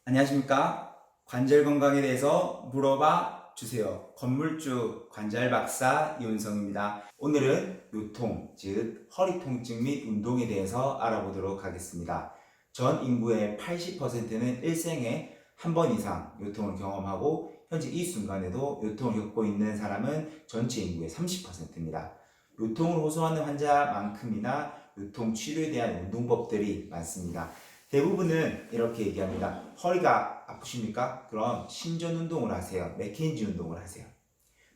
안녕하십니까? 관절 건강에 대해서 물어봐 주세요. 건물주 관절 박사 이훈성입니다. 오늘은 요통, 즉 허리 통증 및 운동에 대해서 알아보도록 하겠습니다. 전 인구의 80%는 일생에 한 번 이상 요통을 경험하고 현재 이 순간에도 요통을 겪고 있는 사람은 전체 인구의 30%입니다. 요통을 호소하는 환자만큼이나 요통 치료에 대한 운동법들이 많습니다. 대부분은 이렇게 얘기합니다. 허리가 아프십니까? 그럼 신전 운동을 하세요. 맥켄지 운동을 하세요.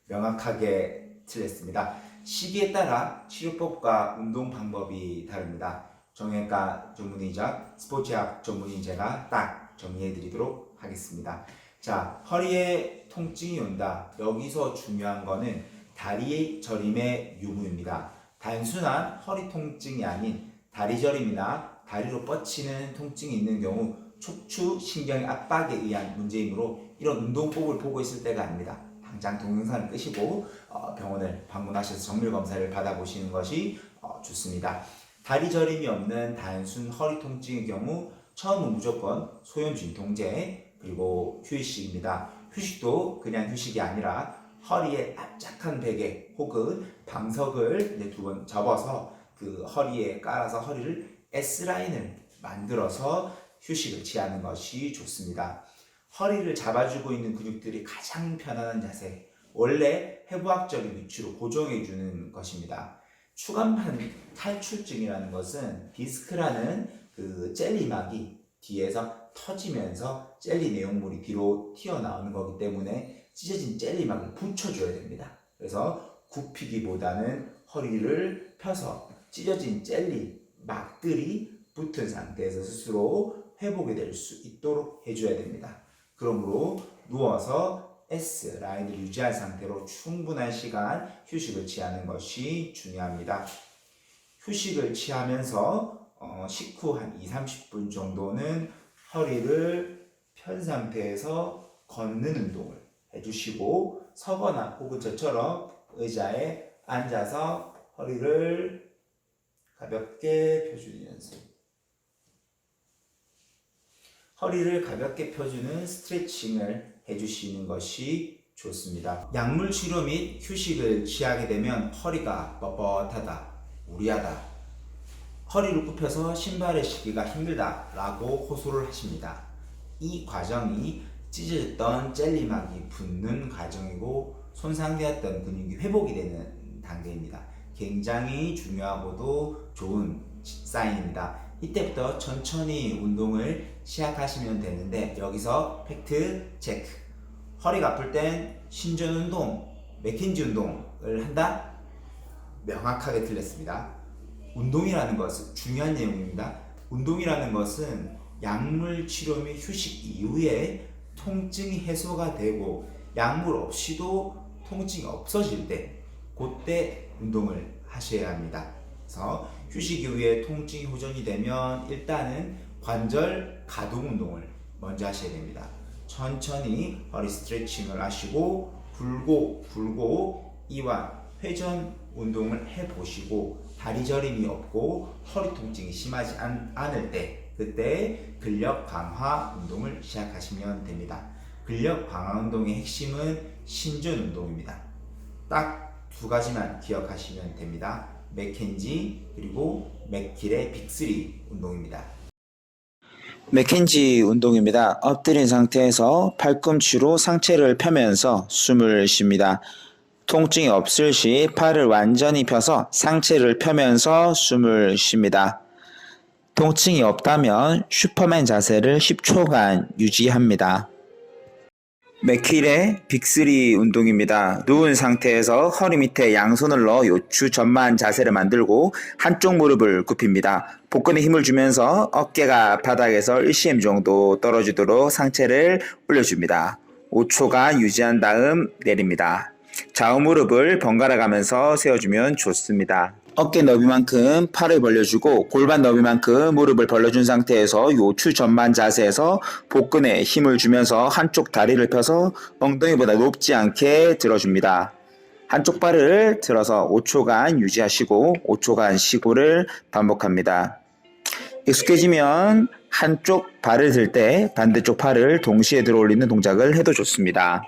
명확하게 틀렸습니다. 시기에 따라 치료법과 운동 방법이 다릅니다. 정형외과 전문의자, 스포츠학 전문의인 제가 딱 정리해 드리도록 하겠습니다. 자, 허리에 통증이 온다. 여기서 중요한 거는 다리 저림의 유무입니다. 단순한 허리 통증이 아닌 다리 저림이나 다리로 뻗치는 통증이 있는 경우 척추 신경의 압박에 의한 문제이므로 이런 운동법을 보고 있을 때가 아닙니다. 당장 동영상을 끄시고 병원을 방문하셔서 정밀 검사를 받아보시는 것이 좋습니다. 다리 저림이 없는 단순 허리 통증의 경우 처음은 무조건 소염 진통제 그리고 휴식입니다. 휴식도 그냥 휴식이 아니라 허리에 납작한 베개 혹은 방석을 두 번 접어서 그 허리에 깔아서 허리를 S라인을 만들어서 휴식을 취하는 것이 좋습니다. 허리를 잡아주고 있는 근육들이 가장 편안한 자세, 원래 해부학적인 위치로 고정해주는 것입니다. 추간판 탈출증이라는 것은 디스크라는 그 젤리막이 뒤에서 터지면서 젤리 내용물이 뒤로 튀어나오는 거기 때문에 찢어진 젤리막을 붙여줘야 됩니다. 그래서 굽히기보다는 허리를 펴서 찢어진 젤리 막들이 붙은 상태에서 스스로 회복이 될 수 있도록 해줘야 됩니다. 그러므로 누워서 S 라인을 유지한 상태로 충분한 시간 휴식을 취하는 것이 중요합니다. 휴식을 취하면서 식후 한 2-30분 정도는 허리를 편 상태에서 걷는 운동을 해주시고 서거나 혹은 저처럼 의자에 앉아서 허리를 가볍게 펴주는 연습. 허리를 가볍게 펴주는 스트레칭을 해주시는 것이 좋습니다. 약물 치료 및 휴식을 취하게 되면 허리가 뻣뻣하다, 우리하다, 허리를 굽혀서 신발을 신기가 힘들다 라고 호소를 하십니다. 이 과정이 찢어졌던 젤리막이 붙는 과정이고 손상되었던 근육이 회복이 되는 단계입니다. 굉장히 중요하고도 좋은 사인입니다. 이때부터 천천히 운동을 시작하시면 되는데 여기서 팩트 체크. 허리가 아플 땐 신전 운동, 맥켄지 운동을 한다? 명확하게 틀렸습니다. 운동이라는 것은 중요한 내용입니다. 운동이라는 것은 약물 치료 및 휴식 이후에 통증이 해소가 되고 약물 없이도 통증이 없어질 때 그때 운동을 하셔야 합니다. 그래서 휴식 이후에 통증이 호전이 되면 일단은 관절 가동 운동을 먼저 하셔야 됩니다. 천천히 허리 스트레칭을 하시고 불고 이완 회전 운동을 해보시고 다리 저림이 없고 허리 통증이 심하지 않을 때 그때 근력 강화 운동을 시작하시면 됩니다. 근력 강화 운동의 핵심은 신전 운동입니다. 딱 두 가지만 기억하시면 됩니다. 맥켄지 그리고 맥힐의 빅3 운동입니다. 맥켄지 운동입니다. 엎드린 상태에서 팔꿈치로 상체를 펴면서 숨을 쉽니다. 통증이 없을 시 팔을 완전히 펴서 상체를 펴면서 숨을 쉽니다. 통증이 없다면 슈퍼맨 자세를 10초간 유지합니다. 맥힐의 빅3 운동입니다. 누운 상태에서 허리 밑에 양손을 넣어 요추 전만 자세를 만들고 한쪽 무릎을 굽힙니다. 복근에 힘을 주면서 어깨가 바닥에서 1cm 정도 떨어지도록 상체를 올려줍니다. 5초간 유지한 다음 내립니다. 좌우 무릎을 번갈아 가면서 세워주면 좋습니다. 어깨 너비만큼 팔을 벌려주고 골반 너비만큼 무릎을 벌려준 상태에서 요추 전만 자세에서 복근에 힘을 주면서 한쪽 다리를 펴서 엉덩이보다 높지 않게 들어줍니다. 한쪽 발을 들어서 5초간 유지하시고 5초간 쉬고를 반복합니다. 익숙해지면 한쪽 발을 들 때 반대쪽 팔을 동시에 들어 올리는 동작을 해도 좋습니다.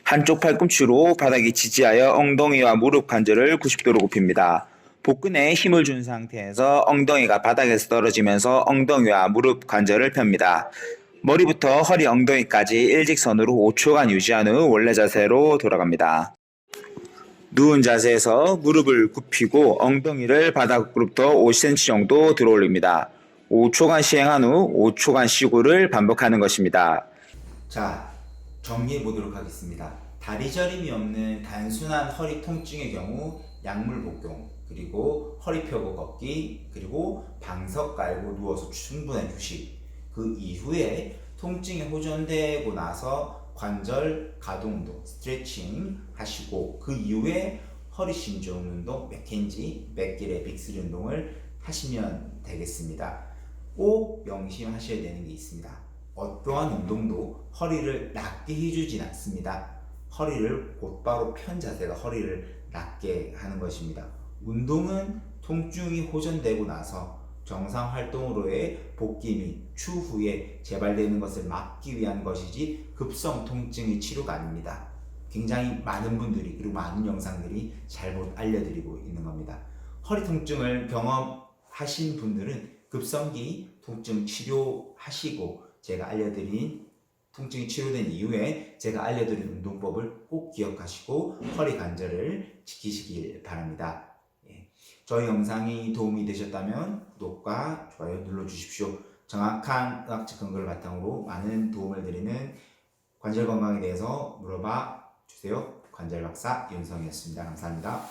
한쪽 팔꿈치로 바닥에 지지하여 엉덩이와 무릎 관절을 90도로 굽힙니다. 복근에 힘을 준 상태에서 엉덩이가 바닥에서 떨어지면서 엉덩이와 무릎 관절을 펴니다. 머리부터 허리 엉덩이까지 일직선으로 5초간 유지한 후 원래 자세로 돌아갑니다. 누운 자세에서 무릎을 굽히고 엉덩이를 바닥으로부터 5cm 정도 들어 올립니다. 5초간 시행한 후 5초간 쉬고를 반복하는 것입니다. 자, 정리해 보도록 하겠습니다. 다리 저림이 없는 단순한 허리 통증의 경우 약물 복용, 그리고 허리 펴고 걷기, 그리고 방석 깔고 누워서 충분한 휴식, 그 이후에 통증이 호전되고 나서 관절 가동 운동, 스트레칭 하시고 그 이후에 허리 신종 운동, 맥켄지, 맥길의 빅스리 운동을 하시면 되겠습니다. 꼭 명심하셔야 되는 게 있습니다. 어떠한 운동도 허리를 낮게 해주진 않습니다. 허리를 곧바로 편 자세가 허리를 낮게 하는 것입니다. 운동은 통증이 호전되고 나서 정상 활동으로의 복귀 및 추후에 재발되는 것을 막기 위한 것이지 급성 통증의 치료가 아닙니다. 굉장히 많은 분들이 그리고 많은 영상들이 잘못 알려드리고 있는 겁니다. 허리 통증을 경험하신 분들은 급성기 통증 치료하시고 제가 알려드린 통증이 치료된 이후에 제가 알려드린 운동법을 꼭 기억하시고 허리 관절을 지키시길 바랍니다. 저희 영상이 도움이 되셨다면 구독과 좋아요 눌러주십시오. 정확한 의학적 근거를 바탕으로 많은 도움을 드리는 관절 건강에 대해서 물어봐 주세요. 관절 박사 윤성이었습니다. 감사합니다.